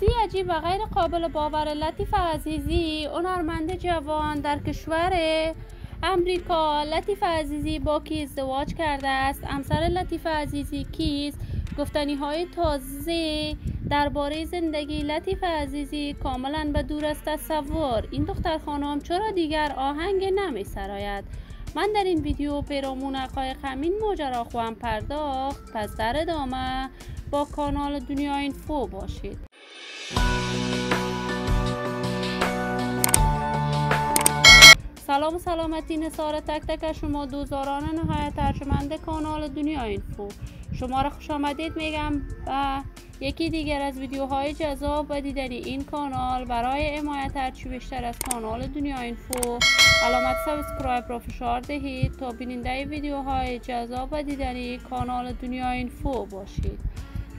حادثه عجیب و غیر قابل باور لطیف عزیزی هنرمند جوان در کشور امریکا. لطیف عزیزی با کی ازدواج کرده است؟ همسر لطیف عزیزی کیست؟ گفتنی های تازه درباره زندگی لطیف عزیزی کاملا به دور از تصور. این دختر خانم چرا دیگر آهنگ نمی سراید؟ من در این ویدیو پیرامون حقایق همین ماجرا خواهم پرداخت، پس در ادامه با کانال دنیا اینفو باشید. سلام و سلامتی نثار تک تک شما دوستداران نهایت ارجمند کانال دنیا اینفو. شما را خوش آمدید میگم و یکی دیگر از ویدیوهای جذاب و دیدنی این کانال. برای حمایت هرچی بیشتر از کانال دنیا اینفو علامت سابسکرایب را فشار دهید تا بیننده ویدیوهای جذاب و دیدنی کانال دنیا اینفو باشید.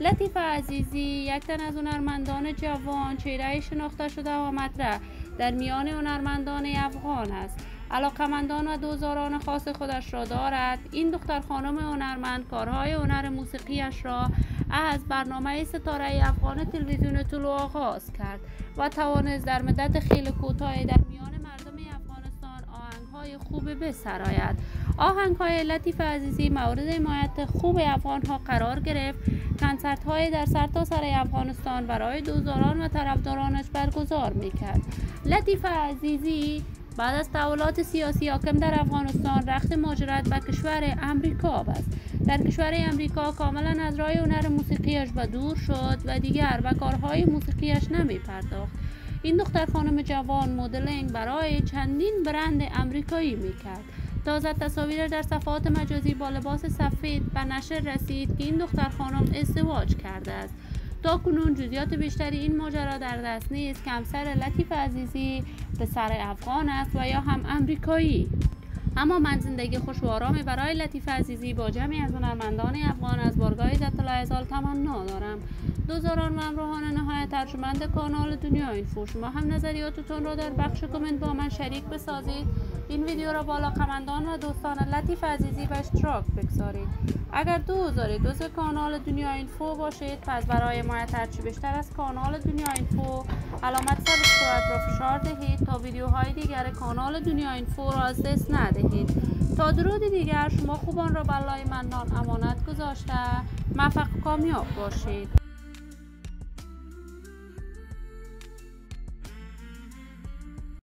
لطیف عزیزی یک تن از هنرمندان جوان، چهره شناخته شده و مطرح در میان هنرمندان افغان است. علاقمندان و دوستداران خاص خودش را دارد. این دختر خانم هنرمند کارهای هنر موسیقیش را از برنامه ستاره افغان تلویزیون طلوع آغاز کرد و توانست در مدت خیلی کوتاهی در میان مردم افغانستان آهنگهای خوب بسراید. آهنگهای لطیف عزیزی مورد حمایت خوب افغانها قرار گرفت. کنسرت‌های در سرتاسر افغانستان برای دوستداران و طرفدارانش برگزار می‌کرد. لطیف عزیزی بعد از تحولات سیاسی حاکم در افغانستان رخت مهاجرت به کشور امریکا است. در کشور امریکا کاملا از راه هنر موسیقیش به دور شد و دیگر به کارهای موسیقیش نمی پرداخت. این دختر خانم جوان مدلینگ برای چندین برند امریکایی میکرد. تازه تصاویر در صفحات مجازی با لباس سفید به نشر رسید که این دختر خانم ازدواج کرده است. تا کنون جزئیات بیشتری این ماجرا در دست نیست که همسر لطیف عزیزی پسر افغان است و یا هم امریکایی. اما من زندگی خوش و آرامی برای لطیف عزیزی با جمعی از هنرمندان افغان از بارگاه عزت الله ازال تمنا دارم. دوستداران و همراهان نهایت ارجمند کانال دنیا اینفو، شما هم نظریاتتون را در بخش کامنت با من شریک بسازید. این ویدیو را با علاقه‌مندان و دوستان لطیف عزیزی به اشتراک بگذارید. اگر دوست دارید دوست کانال دنیا اینفو باشید، پس برای حمایت هرچی بیشتر از کانال دنیا اینفو علامت سابسکرایب را فشار دهید تا ویدیوهای دیگر کانال دنیا اینفو را از دست ندهید. تا درود دیگر شما خوبان را بالای منان امانت گذاشته موفق و کامیاب باشید.